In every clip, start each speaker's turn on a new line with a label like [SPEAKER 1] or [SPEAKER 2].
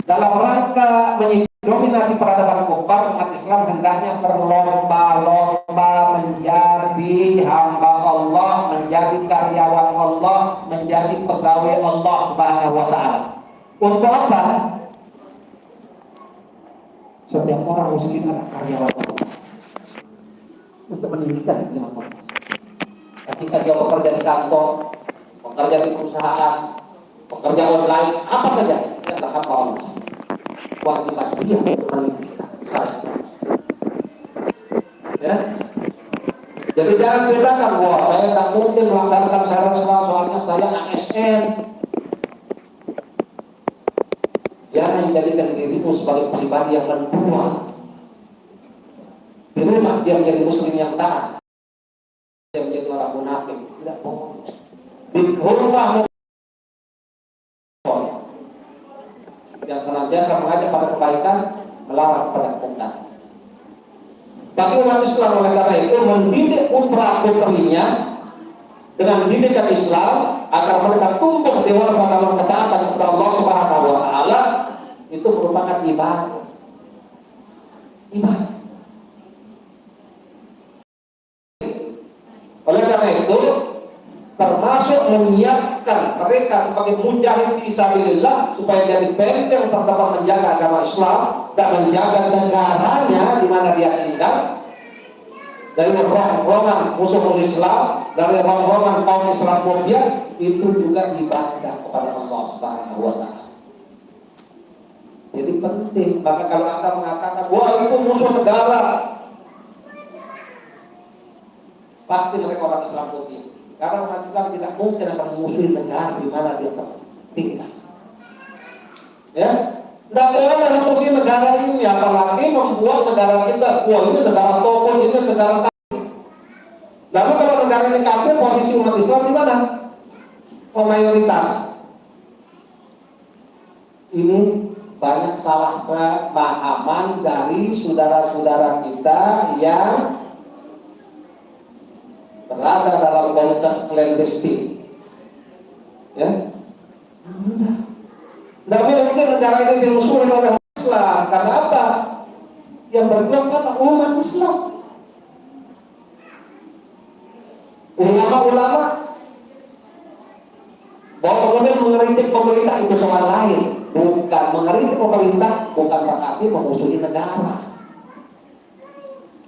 [SPEAKER 1] Dalam rangka mendominasi peradaban kufar, umat Islam hendaknya berlomba-lomba menjadi hamba Allah, menjadi karyawan Allah, menjadi pegawai Allah Subhanahu wa Ta'ala. Untuk apa? Setiap orang muslim adalah karyawan Allah, untuk meninggikan iman Allah. Ketika dia bekerja di kantor, bekerja di perusahaan, bekerja online, apa saja, dia adalah hamba Allah. Wajiban dia untuk meninggikan saya. Ya. Jadi jangan bedakan, wah saya tak mungkin melaksanakan syarat Islam soalnya saya ASN. Jangan menjadikan dirimu sebagai pribadi yang mendua. Di rumah dia menjadi muslim yang taat, dia menjadi orang munafik, tidak boleh. Di rumah yang senantiasa mengajak pada kebaikan, melarang pada kemungkaran. Bagi umat Islam oleh karena itu mendidik putra putrinya dengan didikan Islam agar mereka tumbuh dewasa dalam ketaatan kepada Allah Subhanahu wa Ta'ala, itu merupakan ibadah. Ibadah. Oleh karena itu, termasuk menyiapkan mereka sebagai mujahid fisabilillah supaya jadi benteng terdepan menjaga agama Islam dan menjaga negaranya di mana dia tinggal dari rongrongan musuh-musuh Islam, dari rongrongan kaum Islamofobia, itu juga ibadah kepada Allah Subhanahu wa Ta'ala. Jadi penting. Maka kalau Anda mengatakan wah itu musuh negara, pasti mereka orang Islamofobia. Karena umat Islam tidak mungkin akan memusuhi negara di mana dia tinggal. Ya, tidak boleh memusuhi negara ini, apalagi membuat negara kita, wah ini negara tokoh, ini negara kafir. Lalu kalau negara ini kafir, posisi umat Islam di mana? Oh, mayoritas. Ini banyak salah pemahaman dari saudara-saudara kita yang berada dalam komunitas clandestine. Ya, tidak mungkin negara ini dimusuhi oleh Islam. Karena apa? Yang berjuang sama umat Islam. Ulama-ulama bahwa kemudian mengeritik pemerintah itu soal lain. Bukan mengeritik pemerintah, bukan berarti memusuhi negara.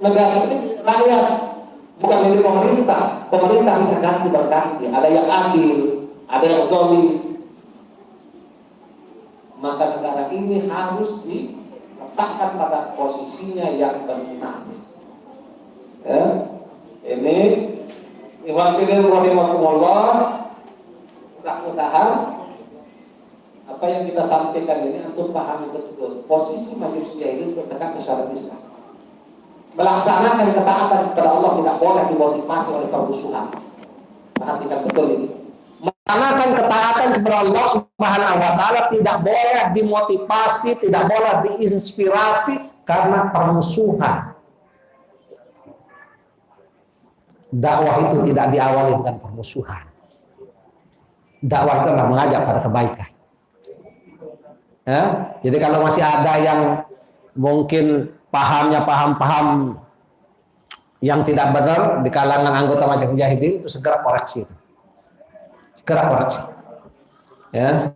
[SPEAKER 1] Negara ini rakyat, bukan milik pemerintah. Pemerintah bisa ganti berganti. Ada yang adil, ada yang zalim. Maka negara ini harus diletakkan pada posisinya yang benar. Ya. Ini Iwan Pilih rahimahumullah, mudah-mudahan apa yang kita sampaikan ini untuk paham betul posisi majelis jahilin berdekat ke syariat Islam. Melaksanakan ketaatan kepada Allah tidak boleh dimotivasi oleh permusuhan. Perhatikan betul ini. Melaksanakan ketaatan kepada Allah Subhanahu wa Ta'ala tidak boleh dimotivasi, tidak boleh diinspirasi karena permusuhan. Dakwah itu tidak diawali dengan permusuhan. Dakwah itu adalah mengajak pada kebaikan. Ya? Jadi kalau masih ada yang mungkin pahamnya paham-paham yang tidak benar di kalangan anggota Majelis Mujahidin, itu segera koreksi. Segera koreksi. Ya.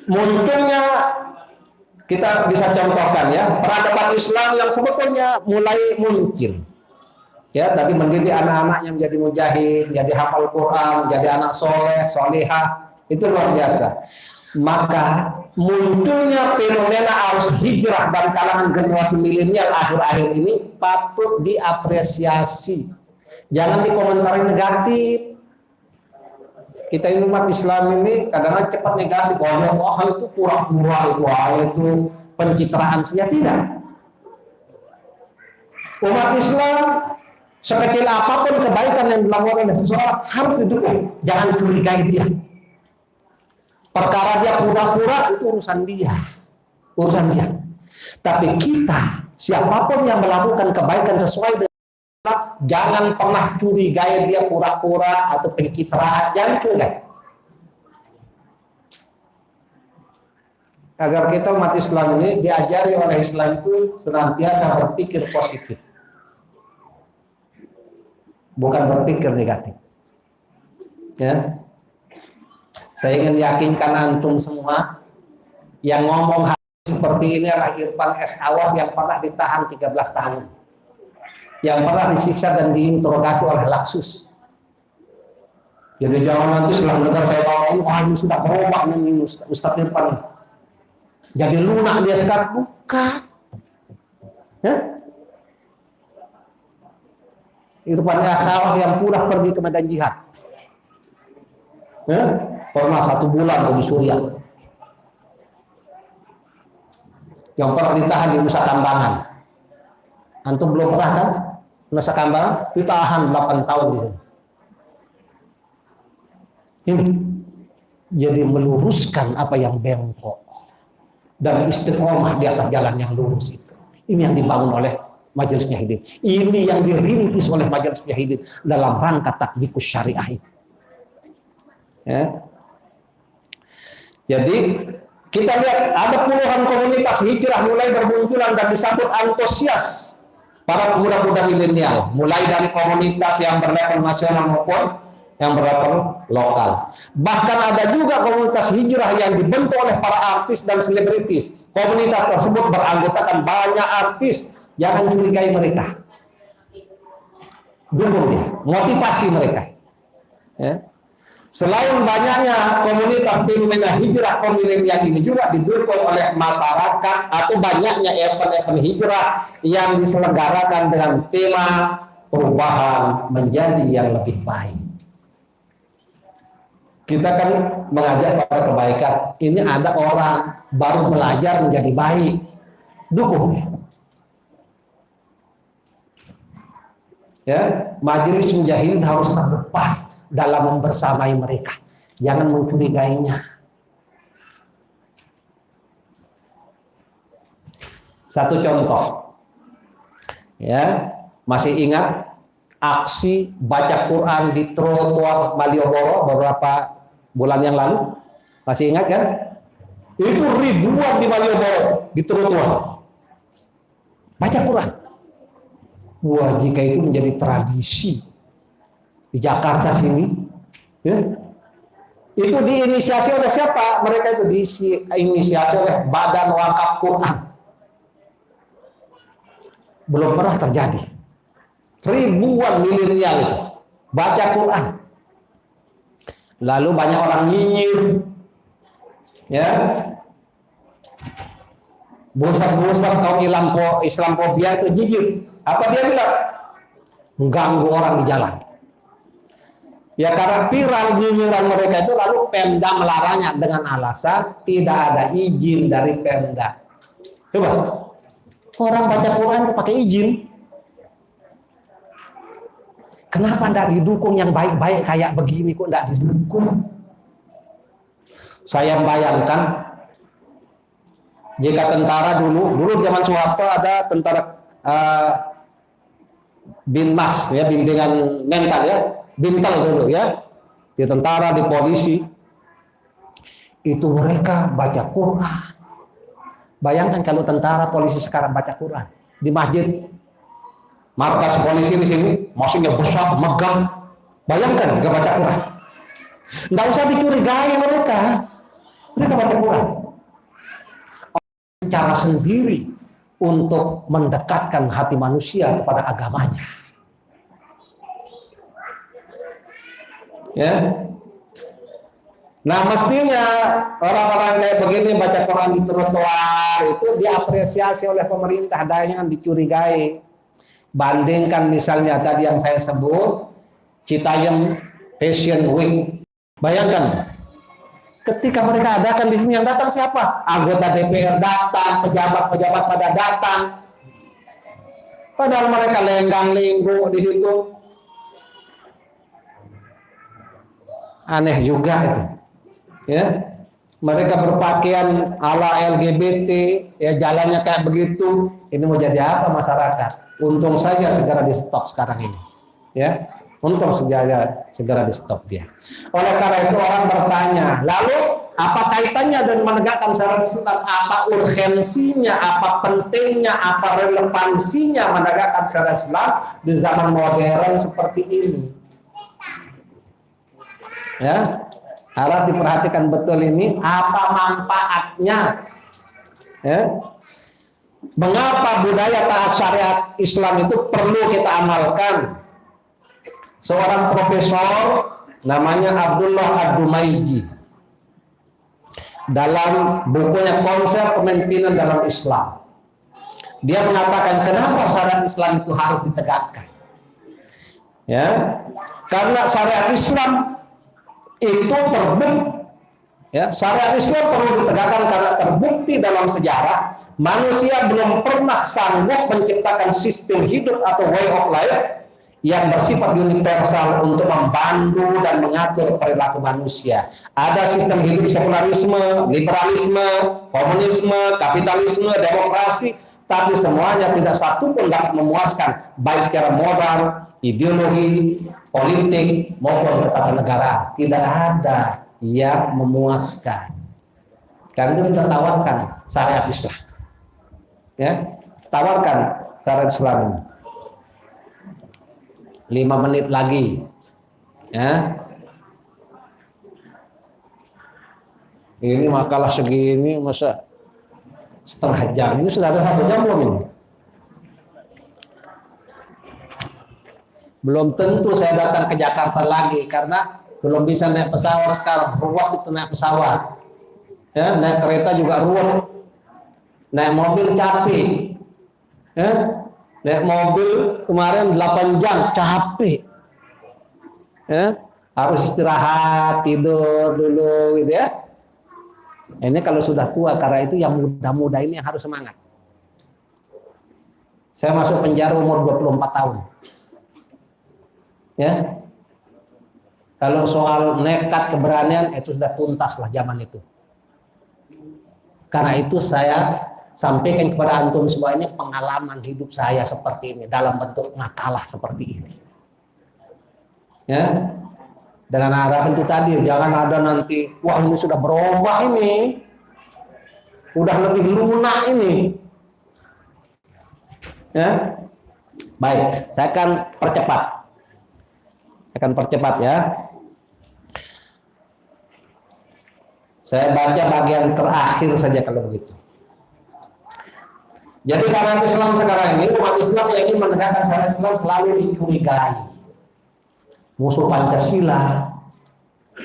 [SPEAKER 1] Munculnya, kita bisa contohkan ya, peradaban Islam yang sebetulnya mulai muncul. Ya, tadi mendidik anak-anak yang menjadi mujahid, jadi hafal Quran, jadi anak soleh, solehah, itu luar biasa. Maka munculnya fenomena arus hijrah dari kalangan generasi milenial akhir-akhir ini patut diapresiasi. Jangan dikomentari negatif. Kita ini umat Islam ini kadang-kadang cepat negatif. Wah itu pura-pura, itu pencitraan saja. Tidak. Umat Islam sekecil apapun kebaikan yang dilakukan oleh seseorang harus didukung. Jangan curigai dia. Perkara dia pura-pura itu urusan dia. Tapi kita, siapapun yang melakukan kebaikan sesuai dengan Allah, jangan pernah curigai dia pura-pura atau pencitraan. Jangan curigai.
[SPEAKER 2] agar kita umat Islam ini diajari oleh Islam itu senantiasa berpikir positif, bukan berpikir negatif. Ya, saya ingin yakinkan antum semua yang ngomong seperti ini adalah Irfan S. Awas yang pernah ditahan 13 tahun, yang pernah disiksa dan diinterogasi oleh Laksus. Jadi jangan nanti setelah dengar saya ngomong, wah ini sudah berubah nih Ustaz Irfan. Jadi lunak dia sekarang, bukan. Ya? Irfan S. Awas yang pernah pergi ke medan jihad. Ya? Pernah 1 bulan di Suriah. Yang pernah ditahan di Nusa Kambangan. Antum belum pernah kan? Nusa Kambangan ditahan 8 tahun di sana. Ini jadi meluruskan apa yang bengkok dan istiqomah di atas jalan yang lurus itu. Ini yang dibangun oleh Majelis Mujahidin. Ini yang dirintis oleh Majelis Mujahidin dalam rangka tatbikus syariah itu. Ya. Jadi kita lihat ada puluhan komunitas hijrah mulai bermunculan dan disambut antusias para pemuda-pemuda milenial, mulai dari komunitas yang berlevel nasional maupun yang berlevel lokal. Bahkan ada juga komunitas hijrah yang dibentuk oleh para artis dan selebritis. Komunitas tersebut beranggotakan banyak artis. Jangan curigai mereka. Dukung dia, motivasi mereka. Ya. Selain banyaknya komunitas fenomena hijrah milenial ini juga didukung oleh masyarakat atau banyaknya event-event hijrah yang diselenggarakan dengan tema perubahan menjadi yang lebih baik. Kita kan mengajak pada kebaikan. Ini ada orang baru belajar menjadi baik, dukung. Ya, Majelis Mujahidin harus terdepan dalam membersamai mereka. Jangan mencurigainya. Satu contoh, ya, masih ingat aksi baca Quran di trotoar Malioboro beberapa bulan yang lalu? Masih ingat kan? Itu ribuan di Malioboro di trotoar baca Quran. Wah, jika itu menjadi tradisi di Jakarta sini, ya, itu diinisiasi oleh siapa? Mereka itu diinisiasi oleh Badan Wakaf Quran. Belum pernah terjadi. Ribuan milenial itu baca Quran. Lalu banyak orang nyinyir, ya, bosan-bosan kaum Islamfobia itu nyinyir. Apa dia bilang? Mengganggu orang di jalan. Ya karena viral nyinyiran mereka itu, lalu Pemda melarangnya dengan alasan tidak ada izin dari Pemda. Coba, orang baca Quran pakai izin. Kenapa tidak didukung yang baik-baik kayak begini, kok tidak didukung? Saya bayangkan jika tentara dulu zaman Soeharto ada tentara Binmas, ya, bimbingan mental, ya, Bintel dulu, ya, di tentara, di polisi, itu mereka baca Quran. Bayangkan kalau tentara polisi sekarang baca Quran di masjid. Markas polisi di sini, maksudnya besar, megah. Bayangkan mereka baca Quran. Nggak usah dicurigai mereka baca Quran. Cara sendiri untuk mendekatkan hati manusia kepada agamanya. Ya. Nah, mestinya orang-orang kayak begini baca Quran di trotoar itu diapresiasi oleh pemerintah, jangan dicurigai. Bandingkan misalnya tadi yang saya sebut Citayam Fashion Week. Bayangkan ketika mereka adakan di sini, yang datang siapa? Anggota DPR datang, pejabat-pejabat pada datang. Padahal mereka lenggang-lenggu di situ. Aneh juga itu. Ya. Mereka berpakaian ala LGBT, ya, jalannya kayak begitu. Ini mau jadi apa masyarakat? Untung saja segera di stop sekarang ini, ya. Untung segera di stop dia. Oleh karena itu orang bertanya, lalu Apa kaitannya dengan menegakkan syariat Islam? Apa urgensinya, apa pentingnya, apa relevansinya menegakkan syariat Islam di zaman modern seperti ini? Ya, harap diperhatikan betul ini, apa manfaatnya? Ya. Mengapa budaya taat syariat Islam itu perlu kita amalkan? Seorang profesor namanya Abdullah Ad-Dumaiji dalam bukunya Konsep Kepemimpinan dalam Islam, dia mengatakan kenapa syariat Islam itu harus ditegakkan. Ya, karena syariat Islam itu terbukti, ya, syariat Islam perlu ditegakkan karena terbukti dalam sejarah manusia belum pernah sanggup menciptakan sistem hidup atau way of life yang bersifat universal untuk membantu dan mengatur perilaku manusia. Ada sistem hidup sekularisme, liberalisme, komunisme, kapitalisme, demokrasi, tapi semuanya tidak satu pun dapat memuaskan, baik secara moral, ideologi, politik, maupun ketatanegaraan. Tidak ada yang memuaskan. Karena itu kita tawarkan syariat Islam. Ya, tawarkan syariat Islam ini. 5 menit lagi, ya. Ini makalah segini masa setengah jam, ini sudah ada 1 jam belum ini? Belum tentu saya datang ke Jakarta lagi karena belum bisa naik pesawat sekarang, ruwet itu naik pesawat, ya, naik kereta juga ruwet, naik mobil capek, ya. Naik mobil kemarin 8 jam capek, ya, harus istirahat, tidur dulu gitu ya. Ini kalau sudah tua, karena itu yang muda-muda ini yang harus semangat. Saya masuk penjara umur 24 tahun. Ya. Kalau soal nekat keberanian itu sudah tuntas lah zaman itu. Karena itu saya sampaikan kepada antum semua ini pengalaman hidup saya seperti ini dalam bentuk makalah seperti ini. Ya. Dengan harapan itu tadi jangan ada nanti wah ini sudah berubah ini. Udah lebih lunak ini. Ya. Baik, saya akan percepat. Ya. Saya baca bagian terakhir saja kalau begitu. Jadi syariat Islam sekarang ini, umat Islam yang ingin menegakkan syariat Islam selalu dicurigai. Musuh Pancasila,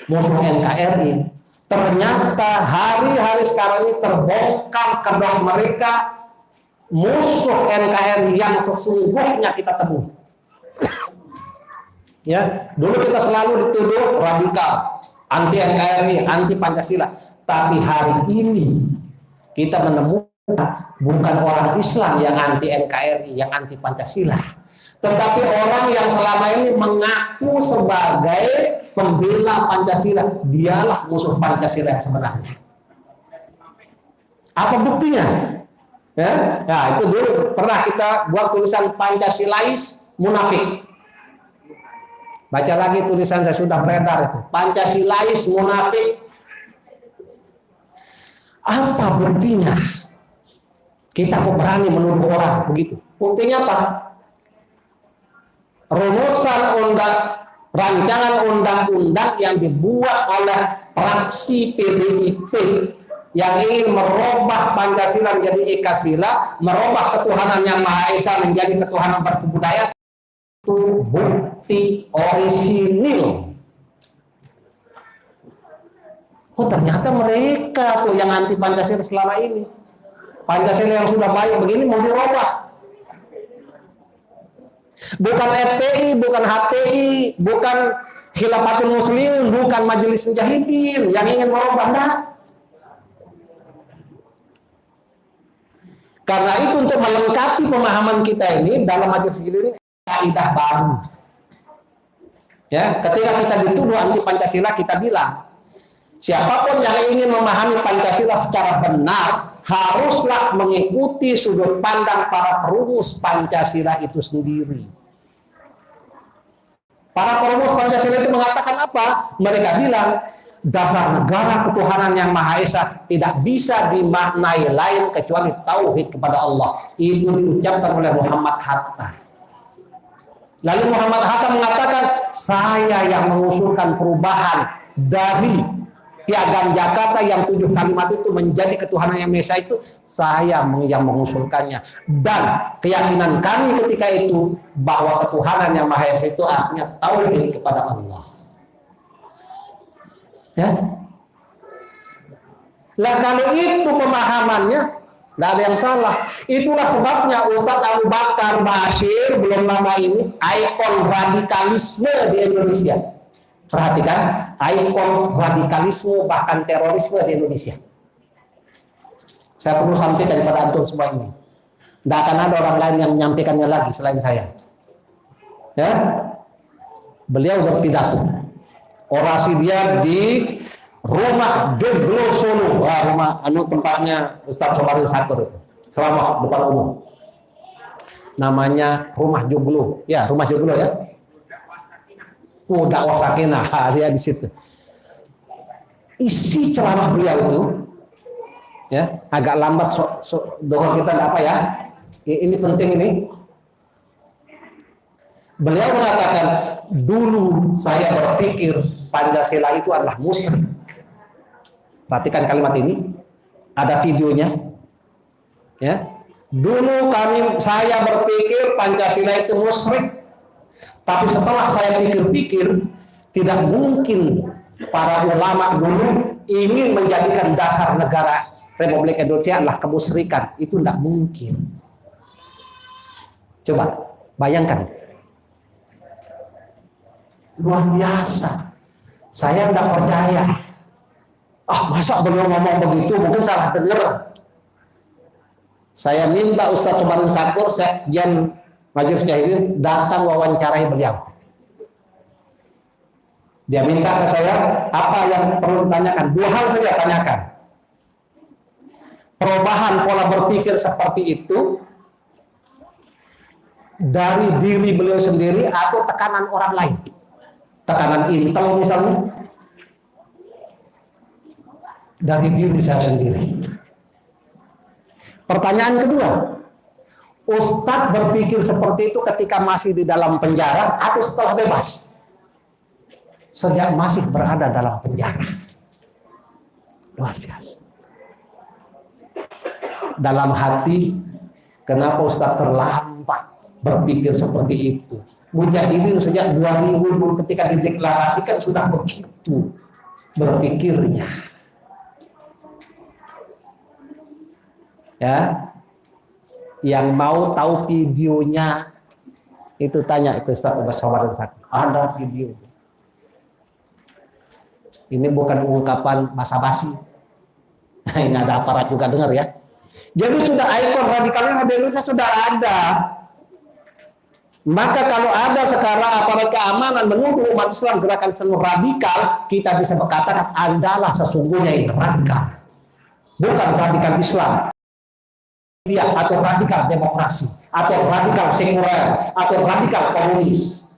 [SPEAKER 2] musuh NKRI. Ternyata hari-hari sekarang ini terbongkar kedok mereka musuh NKRI yang sesungguhnya kita temui. Ya, dulu kita selalu dituduh radikal, anti NKRI, anti Pancasila. Tapi hari ini kita menemukan bukan orang Islam yang anti NKRI, yang anti Pancasila, tetapi orang yang selama ini mengaku sebagai pembela Pancasila. Dialah musuh Pancasila yang sebenarnya. Apa buktinya? Ya, nah itu dulu pernah kita buat tulisan Pancasilais munafik. Baca lagi tulisan saya sudah beredar itu, Pancasilais munafik. Apa buktinya? Kita kok berani menuduh orang begitu? Buktinya apa? Rumusan rancangan undang-undang yang dibuat oleh fraksi PDIP yang ingin merubah Pancasila menjadi Ekasila, merubah ketuhanan yang Maha Esa menjadi ketuhanan berkebudayaan, itu bukti orisinil. Oh ternyata mereka tuh yang anti Pancasila selama ini. Pancasila yang sudah baik begini mau dirubah. Bukan FPI, bukan HTI, bukan Khilafatul Muslimin, bukan Majelis Mujahidin yang ingin merubah. Nah. Karena itu untuk melengkapi pemahaman kita ini dalam Majelis Mujahidin kaidah baru. Ya, ketika kita dituduh anti Pancasila kita bilang siapapun yang ingin memahami Pancasila secara benar haruslah mengikuti sudut pandang para perumus Pancasila itu sendiri. Para perumus Pancasila itu mengatakan apa? Mereka bilang dasar negara ketuhanan yang Maha Esa tidak bisa dimaknai lain kecuali tauhid kepada Allah. Itu diucapkan oleh Muhammad Hatta. Lalu Muhammad Hatta mengatakan, saya yang mengusulkan perubahan dari Piagam Jakarta yang 7 kalimat itu menjadi ketuhanan yang Maha Esa, itu saya yang mengusulkannya. Dan keyakinan kami ketika itu bahwa ketuhanan yang Maha Esa itu artinya tauhid kepada Allah. Ya. Lah kalau itu pemahamannya, tidak ada yang salah. Itulah sebabnya Ustadz Abu Bakar Bashir belum lama ini ikon radikalisme di Indonesia. Perhatikan, ikon radikalisme bahkan terorisme di Indonesia. Saya perlu sampaikan kepada antum semua ini. Tidak akan ada orang lain yang menyampaikannya lagi selain saya. Ya, beliau berpidato. Orasi dia di rumah Joglo Solo, rumah tempatnya Ustaz Somaril Sakur, selama depan umum. Namanya rumah Joglo, ya rumah Joglo ya. Dakwah Sakinah, dia di situ. Isi ceramah beliau itu, ya agak lambat, doa kita apa ya? Ini penting ini. Beliau mengatakan, dulu saya berpikir Pancasila itu adalah musyrik. Perhatikan kalimat ini, ada videonya. Ya, dulu saya berpikir Pancasila itu musyrik, tapi setelah saya pikir-pikir, tidak mungkin para ulama dulu ingin menjadikan dasar negara Republik Indonesia adalah kemusyrikan. Itu tidak mungkin. Coba bayangkan. Luar biasa. Saya tidak percaya. Masa beliau ngomong begitu? Mungkin salah dengar. Saya minta Ustaz Somaril Sakur, Sekjen Majelis Mujahidin, datang wawancarai beliau. Dia minta ke saya apa yang perlu ditanyakan. 2 hal saja tanyakan. Perubahan pola berpikir seperti itu dari diri beliau sendiri atau tekanan orang lain. Tekanan intel misalnya, dari diri saya sendiri. Pertanyaan kedua, Ustadz berpikir seperti itu ketika masih di dalam penjara atau setelah bebas? Sejak masih berada dalam penjara. Luar biasa. Dalam hati, kenapa Ustadz terlambat berpikir seperti itu? Mujahidin sejak 2000 ketika dideklarasikan sudah begitu berpikirnya. Ya, yang mau tahu videonya itu tanya itu Ustaz Somaril Sakur. Ada video. Ini bukan ungkapan basa-basi. Ini ada aparat juga dengar ya. Jadi sudah ikon radikalnya di Indonesia sudah ada. Maka kalau ada sekarang aparat keamanan menuduh umat Islam gerakan Islam radikal, kita bisa berkata Andalah sesungguhnya yang radikal. Bukan radikal Islam. Atau radikal demokrasi, atau radikal sekuler, atau radikal komunis.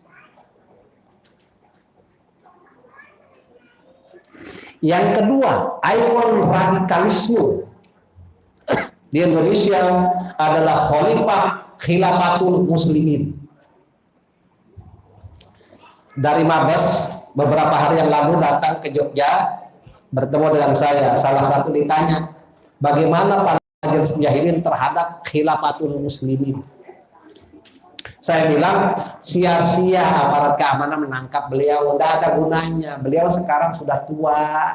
[SPEAKER 2] Yang kedua, ikon radikalisme di Indonesia adalah Khalifah Khilafatul Muslimin. Dari Mabes beberapa hari yang lalu datang ke Jogja, bertemu dengan saya. Salah satu ditanya, bagaimana Pak Majelis Mujahidin terhadap Khilafatul Muslimin? Saya bilang, sia-sia aparat keamanan menangkap beliau, tidak ada gunanya. Beliau sekarang sudah tua.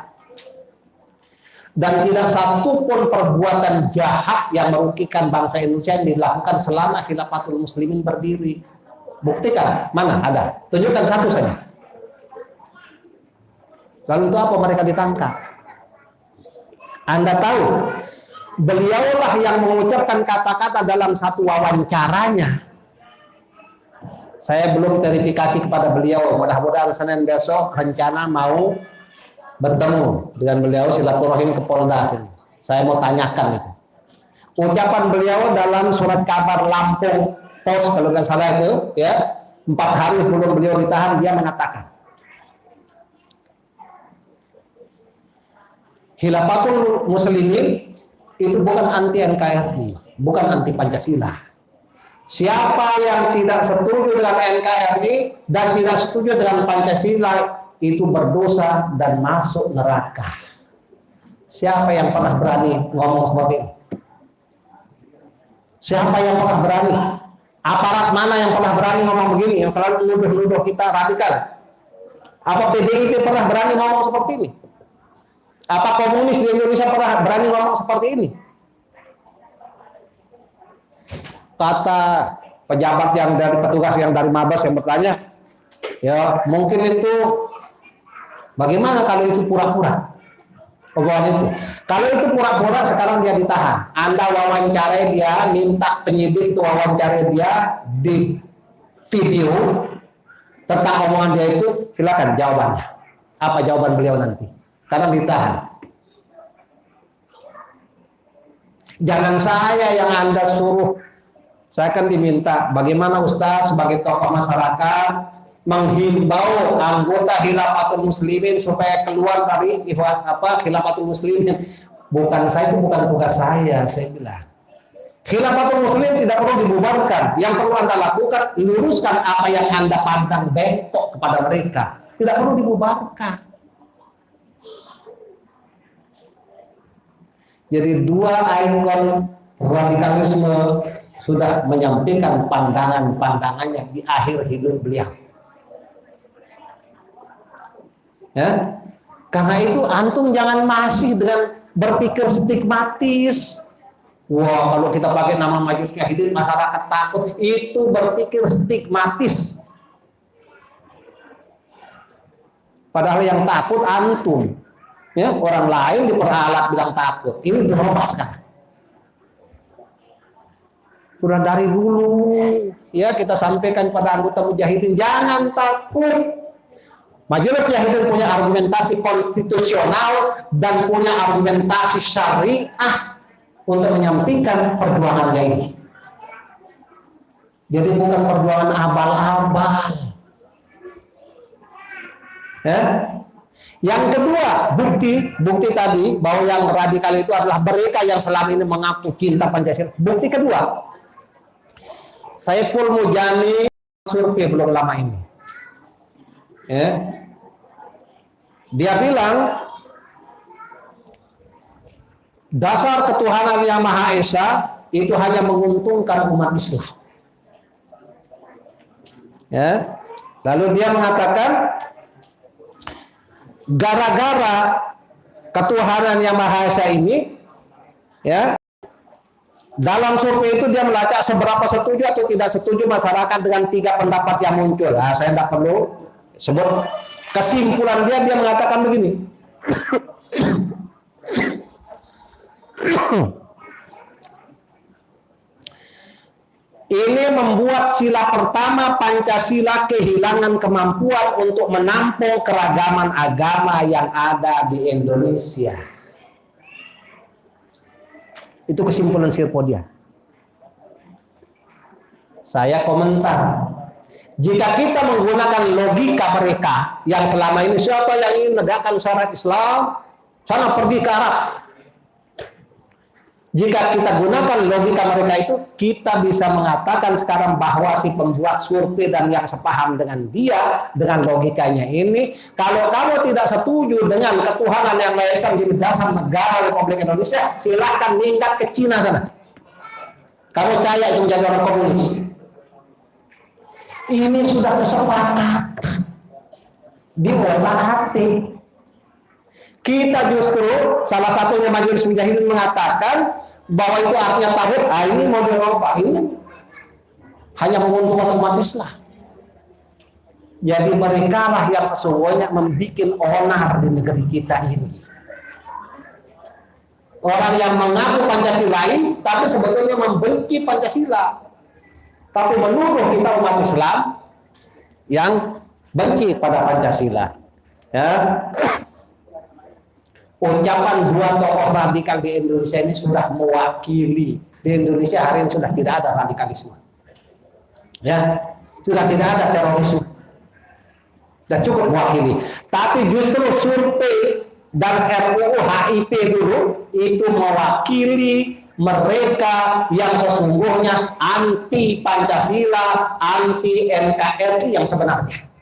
[SPEAKER 2] Dan tidak satu pun perbuatan jahat yang merugikan bangsa Indonesia yang dilakukan selama Khilafatul Muslimin berdiri. Buktikan, mana ada? Tunjukkan satu saja. Lalu untuk apa mereka ditangkap? Anda tahu, beliaulah yang mengucapkan kata-kata dalam satu wawancaranya. Saya belum verifikasi kepada beliau. Mudah-mudahan Senin besok rencana mau bertemu dengan beliau, silaturahim ke Polda sini. Saya mau tanyakan itu. Ucapan beliau dalam surat kabar Lampung Pos kalau nggak salah itu, ya 4 hari sebelum beliau ditahan, dia mengatakan, Khilafatul Muslimin itu bukan anti NKRI, bukan anti Pancasila. Siapa yang tidak setuju dengan NKRI dan tidak setuju dengan Pancasila itu berdosa dan masuk neraka. Siapa yang pernah berani ngomong seperti ini? Siapa yang pernah berani? Aparat mana yang pernah berani ngomong begini, yang selalu nuduh-nuduh kita radikal? Apa PDIP pernah berani ngomong seperti ini? Apa komunis di Indonesia pernah berani ngomong seperti ini? Kata pejabat yang dari petugas yang dari Mabes yang bertanya, ya mungkin itu bagaimana kalau itu pura-pura? Omongan itu. Kalau itu pura-pura sekarang dia ditahan. Anda wawancarai dia, minta penyidik itu wawancarai dia di video tentang omongan dia itu, silakan jawabannya. Apa jawaban beliau nanti? Karena ditahan. Jangan saya yang Anda suruh. Saya kan diminta bagaimana Ustaz sebagai tokoh masyarakat menghimbau anggota Khilafatul Muslimin supaya keluar dari Khilafatul Muslimin. Bukan saya, itu bukan tugas saya bilang. Khilafatul Muslim tidak perlu dibubarkan. Yang perlu Anda lakukan, luruskan apa yang Anda pandang bengkok kepada mereka. Tidak perlu dibubarkan. Jadi dua ikon radikalisme sudah menyampaikan pandangannya di akhir hidup beliau. Ya, karena itu antum jangan masih dengan berpikir stigmatis. Wah, kalau kita pakai nama Majelis Syahidin masyarakat takut, itu berpikir stigmatis. Padahal yang takut antum. Ya, orang lain diperalat bilang takut. Ini berubah sekarang. Sudah dari dulu ya kita sampaikan pada anggota mujahidin, jangan takut. Majelis Mujahidin punya argumentasi konstitusional dan punya argumentasi syariah untuk menyampaikan perjuangannya ini. Jadi bukan perjuangan abal-abal. Ya. Yang kedua, bukti tadi bahwa yang radikal itu adalah mereka yang selama ini mengaku cinta Pancasila. Bukti kedua, Saiful Mujani survei belum lama ini. Ya. Dia bilang dasar ketuhanan yang Maha Esa itu hanya menguntungkan umat Islam. Ya. Lalu dia mengatakan gara-gara ketuhanan yang Maha Esa ini, ya, dalam survei itu dia melacak seberapa setuju atau tidak setuju masyarakat dengan 3 pendapat yang muncul. Nah, saya tidak perlu sebut kesimpulan dia mengatakan begini. Ini membuat sila pertama Pancasila kehilangan kemampuan untuk menampung keragaman agama yang ada di Indonesia. Itu kesimpulan Sirpo dia. Saya komentar. Jika kita menggunakan logika mereka yang selama ini siapa yang ingin menegakkan syariat Islam, sana pergi ke Arab. Jika kita gunakan logika mereka itu, kita bisa mengatakan sekarang bahwa si pembuat survei dan yang sepaham dengan dia, dengan logikanya ini, kalau kamu tidak setuju dengan ketuhanan yang Maha Esa menjadi dasar negara Republik Indonesia, silahkan minggat ke Cina sana. Kamu percaya itu menjadi orang komunis. Ini sudah kesepakatan di olah-atik. Kita justru salah satunya Majelis Mujahidin mengatakan bahwa itu artinya tauhid. Ini mau dirubah, ini hanya menguntungkan umat Islam. Jadi mereka lah yang sesungguhnya membuat onar di negeri kita ini. Orang yang mengaku Pancasilais tapi sebetulnya membenci Pancasila, tapi menuduh kita umat Islam yang benci pada Pancasila. Ya. Ucapan 2 tokoh radikal di Indonesia ini sudah mewakili. Di Indonesia hari ini sudah tidak ada radikalisme. Ya, sudah tidak ada terorisme. Sudah cukup mewakili. Tapi justru survei dan RUU HIP dulu itu mewakili mereka yang sesungguhnya anti Pancasila, anti NKRI yang sebenarnya.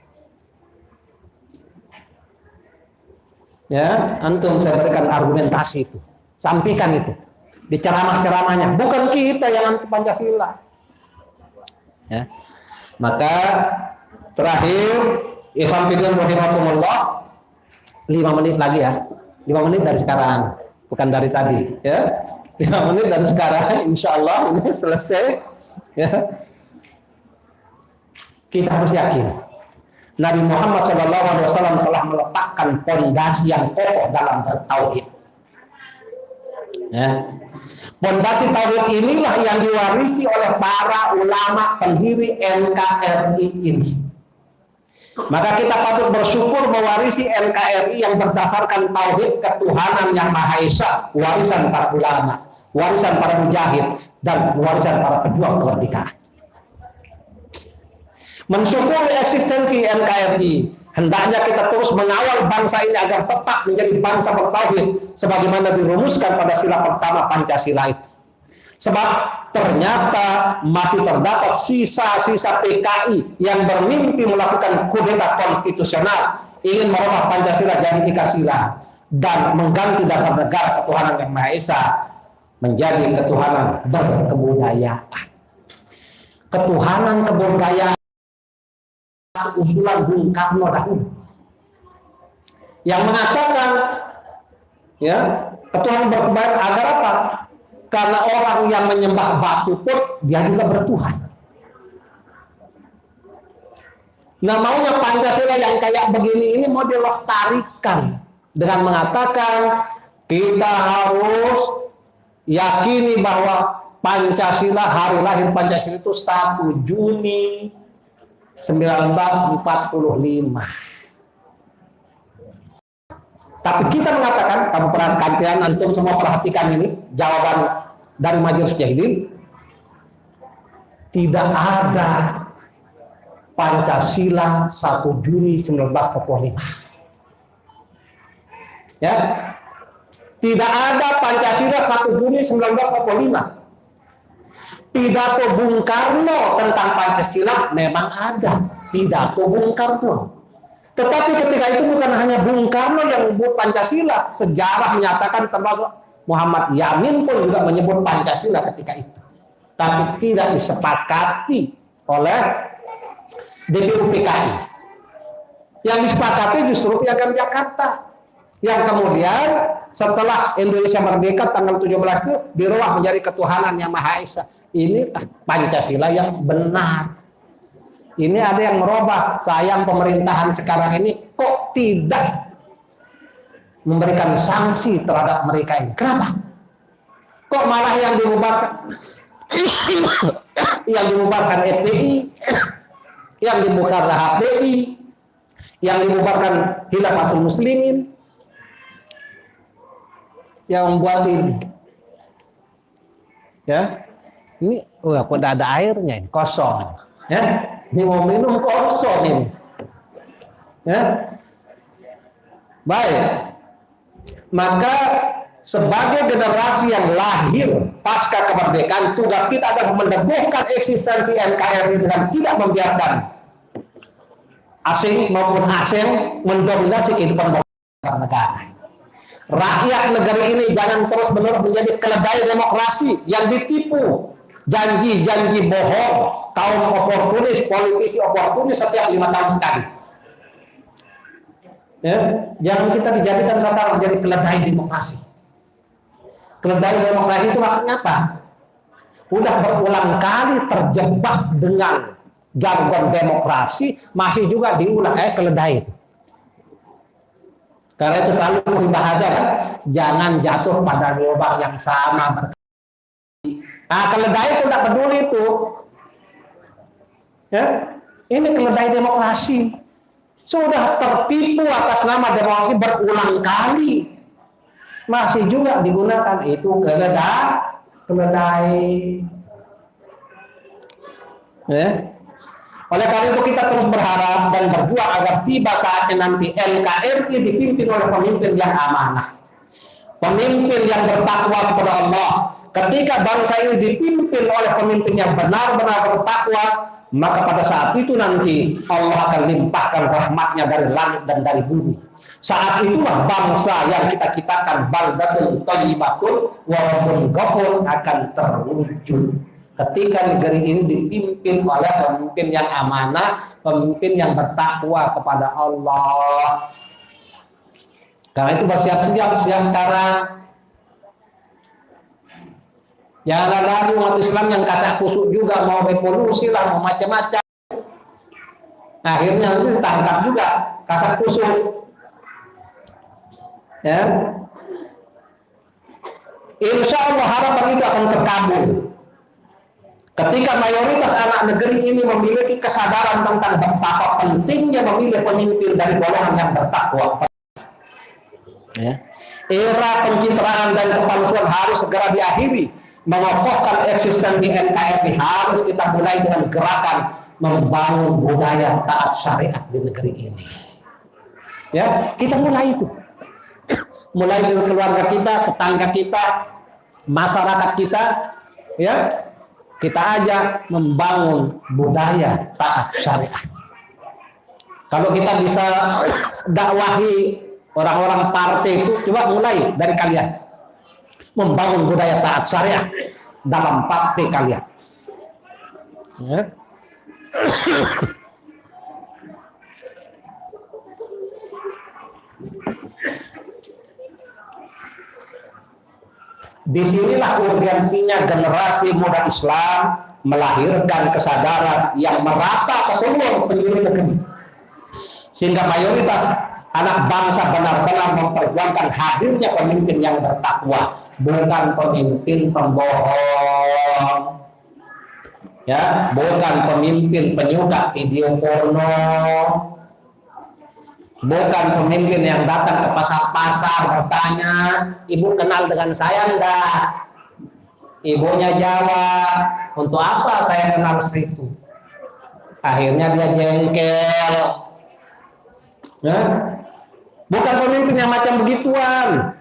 [SPEAKER 2] Ya, antum saya berikan argumentasi itu, sampaikan itu di ceramah-ceramahnya. Bukan kita yang anti Pancasila. Ya, maka terakhir, ikhwan fillah rahimakumullah, 5 menit lagi ya, 5 menit dari sekarang, bukan dari tadi. Ya, 5 menit dari sekarang, insya Allah ini selesai. Ya, kita harus yakin. Nabi Muhammad SAW telah meletakkan pondasi yang kokoh dalam bertauhid. Ya. Pondasi tauhid inilah yang diwarisi oleh para ulama pendiri NKRI ini. Maka kita patut bersyukur mewarisi NKRI yang berdasarkan tauhid ketuhanan yang Maha Esa, warisan para ulama, warisan para mujahid, dan warisan para pejuang kemerdekaan. Mensyukuri eksistensi NKRI, hendaknya kita terus mengawal bangsa ini agar tetap menjadi bangsa bertauhid sebagaimana dirumuskan pada sila pertama Pancasila itu. Sebab ternyata masih terdapat sisa-sisa PKI yang bermimpi melakukan kudeta konstitusional, ingin merubah Pancasila jadi Ikasila dan mengganti dasar negara ketuhanan yang Maha Esa menjadi ketuhanan berkebudayaan. Ketuhanan kebudayaan usulan Bung Karno dahulu yang mengatakan ya ketuhanan berkebudayaan agar apa? Karena orang yang menyembah batu pun dia juga bertuhan. Nah, maunya Pancasila yang kayak begini ini mau dilestarikan dengan mengatakan kita harus yakini bahwa Pancasila, hari lahir Pancasila itu 1 Juni 1945. Tapi kita mengatakan, kamu perhatikan, antum semua perhatikan ini jawaban dari Majelis Jahidin, tidak ada Pancasila 1 Juni 1945. Ya, tidak ada Pancasila 1 Juni 1945. Pidato Bung Karno tentang Pancasila memang ada, pidato Bung Karno. Tetapi ketika itu bukan hanya Bung Karno yang menyebut Pancasila, sejarah menyatakan termasuk Muhammad Yamin pun juga menyebut Pancasila ketika itu. Tapi tidak disepakati oleh DPU PKI. Yang disepakati justru Piagam Jakarta. Yang kemudian setelah Indonesia merdeka tanggal 17 itu dirubah menjadi ketuhanan yang Maha Esa. Ini Pancasila yang benar. Ini ada yang merubah. Sayang pemerintahan sekarang ini kok tidak memberikan sanksi terhadap mereka ini. Kenapa? Kok malah yang dibubarkan yang dibubarkan FPI, yang dibubarkan HPI, yang dibubarkan Khilafatul Muslimin, yang membuat ini. Ya. Ini, kok udah ada airnya ini, kosong. Ya, ini mau minum kosong ini. Ya, baik. Maka sebagai generasi yang lahir pasca kemerdekaan, tugas kita adalah meneguhkan eksistensi NKRI dengan tidak membiarkan asing maupun asing mendominasi kehidupan negara. Rakyat negeri ini jangan terus-menerus menjadi keledai demokrasi yang ditipu. Janji-janji bohong, kaum oportunis, politisi oportunis setiap 5 tahun sekali. Ya, jangan kita dijadikan sasaran menjadi keledai demokrasi. Keledai demokrasi itu maksudnya apa? Udah berulang kali terjebak dengan jargon demokrasi, masih juga diulang keledai itu. Karena itu selalu dibahas kan, jangan jatuh pada lubang yang sama. Nah, keledai itu tidak peduli itu. Ya, ini keledai demokrasi. Sudah tertipu atas nama demokrasi berulang kali. Masih juga digunakan itu keledai. Ya. Oleh karena itu kita terus berharap dan berjuang agar tiba saatnya nanti NKRI dipimpin oleh pemimpin yang amanah, pemimpin yang bertakwa kepada Allah. Ketika bangsa ini dipimpin oleh pemimpin yang benar-benar bertakwa, maka pada saat itu nanti Allah akan limpahkan rahmatnya dari langit dan dari bumi. Saat itulah bangsa yang kita kitakan baldatun thayyibatun wa rabbun ghafur akan terwujud. Ketika negeri ini dipimpin oleh pemimpin yang amanah, pemimpin yang bertakwa kepada Allah. Karena itu bersiap-siap sekarang. Jangan ada umat Islam yang kasak kusuk juga, mau revolusi lah, mau macam-macam. Akhirnya nanti ditangkap juga kasak kusuk. Ya, insya Allah harapan itu akan terkabul. Ketika mayoritas anak negeri ini memiliki kesadaran tentang betapa pentingnya memilih pemimpin dari golongan yang bertakwa. Ya. Era pencitraan dan kepalsuan harus segera diakhiri. Mengokohkan eksistensi NKRI harus kita mulai dengan gerakan membangun budaya taat syariat di negeri ini. Ya, kita mulai itu. Mulai dari keluarga kita, tetangga kita, masyarakat kita, ya. Kita ajak membangun budaya taat syariat. Kalau kita bisa dakwahi orang-orang partai itu, coba mulai dari kalian. Membangun budaya taat syariat dalam partai kalian. Ya. Disinilah urgensinya generasi muda Islam melahirkan kesadaran yang merata ke seluruh penjuru negeri, sehingga mayoritas anak bangsa benar-benar memperjuangkan hadirnya pemimpin yang bertakwa, bukan pemimpin pembohong, ya, bukan pemimpin penyuka video porno, bukan pemimpin yang datang ke pasar-pasar bertanya, ibu kenal dengan saya enggak? Ibunya jawab, untuk apa saya kenal situ? Akhirnya dia jengkel. Ya? Bukan pemimpin yang macam begituan.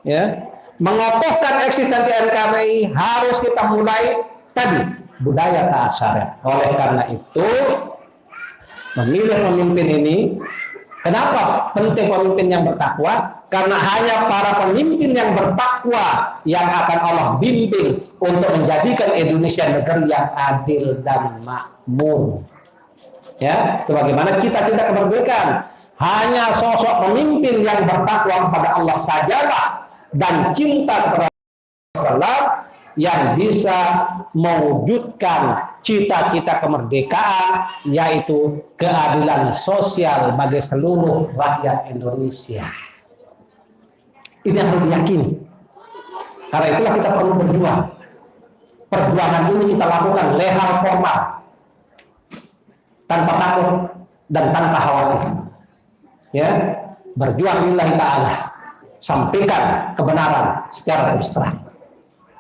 [SPEAKER 2] Ya, mengokohkan eksistensi NKRI harus kita mulai tadi budaya taat syariat. Oleh karena itu memilih pemimpin ini, kenapa penting pemimpin yang bertakwa? Karena hanya para pemimpin yang bertakwa yang akan Allah bimbing untuk menjadikan Indonesia negeri yang adil dan makmur. Ya, sebagaimana cita-cita kemerdekaan, hanya sosok pemimpin yang bertakwa kepada Allah sajalah dan cinta kepada Allah yang bisa mewujudkan cita-cita kemerdekaan, yaitu keadilan sosial bagi seluruh rakyat Indonesia. Ini harus diyakini. Karena itulah kita perlu berjuang. Perjuangan ini kita lakukan lehal formal, tanpa takut dan tanpa khawatir. Ya, berjuang lillahi ta'ala, sampaikan kebenaran secara terus terang.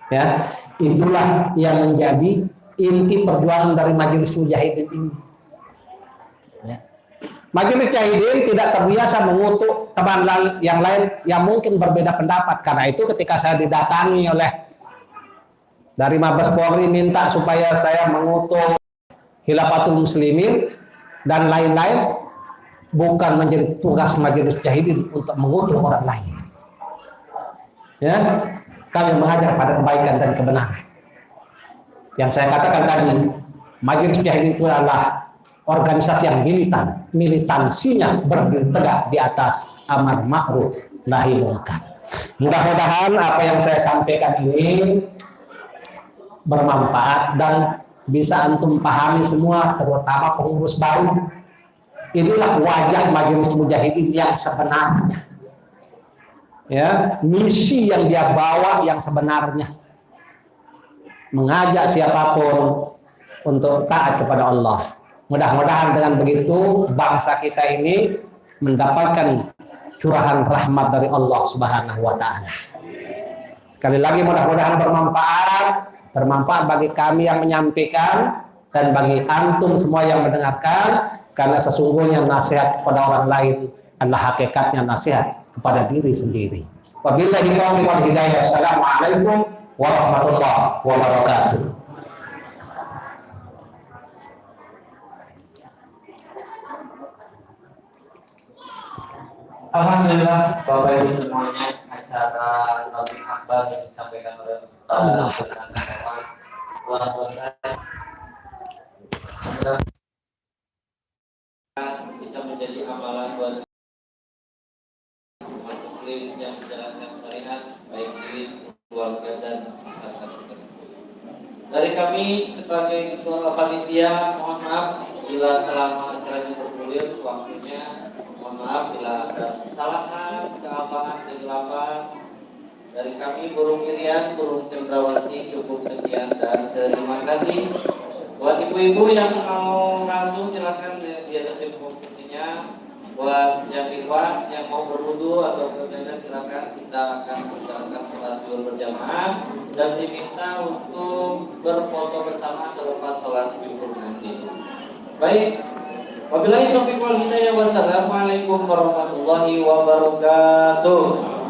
[SPEAKER 2] Ya, itulah yang menjadi inti perjuangan dari Majelis Mujahidin ini. Ya. Majelis Mujahidin tidak terbiasa mengutuk teman yang lain yang mungkin berbeda pendapat. Karena itu ketika saya didatangi oleh dari Mabes Polri minta supaya saya mengutuk Khilafatul Muslimin dan lain-lain, bukan menjadi tugas Majelis Mujahidin untuk mengutuk orang lain. Ya, kami mengajar pada kebaikan dan kebenaran. Yang saya katakan tadi, Majelis Mujahidin itu adalah organisasi yang militan, militansinya berdiri tegak di atas amar ma'ruf nahi munkar. Mudah-mudahan apa yang saya sampaikan ini bermanfaat dan bisa antum pahami semua, terutama pengurus baru. Inilah wajah Majelis Mujahidin yang sebenarnya. Ya, misi yang dia bawa yang sebenarnya. Mengajak siapapun untuk taat kepada Allah. Mudah-mudahan dengan begitu bangsa kita ini mendapatkan curahan rahmat dari Allah Subhanahu wa taala. Sekali lagi mudah-mudahan bermanfaat bagi kami yang menyampaikan dan bagi antum semua yang mendengarkan, karena sesungguhnya nasihat kepada orang lain adalah hakikatnya nasihat kepada diri sendiri. Wabillahi taufiq wal hidayah. Assalamualaikum warahmatullahi wabarakatuh.
[SPEAKER 3] Alhamdulillah, Bapak Ibu semuanya, acara Tablik Akbar yang disampaikan oleh
[SPEAKER 2] Allah.
[SPEAKER 3] luar biasa. Bisa menjadi amalan buat umat muslim yang menjalankan syariat baik diri, keluarga dan masyarakat kita. Dari kami sebagai ketua panitia, mohon maaf bila selama acaranya bergulir waktunya. Mohon maaf bila ada kesalahan, keabahan, kegelapan. Dari kami burung Irian, burung Cendrawasih, cukup sekian dan terima kasih. Buat ibu-ibu yang mau langsung silakan di atas kursinya. Buat yang ikhwan yang mau berwudu atau berbeda silakan, kita akan menjalankan sholat zuhur berjamaah dan diminta untuk berfoto bersama selepas sholat zuhur nanti. Baik. Wabillahi taufiq wal hidayah. Wassalamualaikum warahmatullahi wabarakatuh.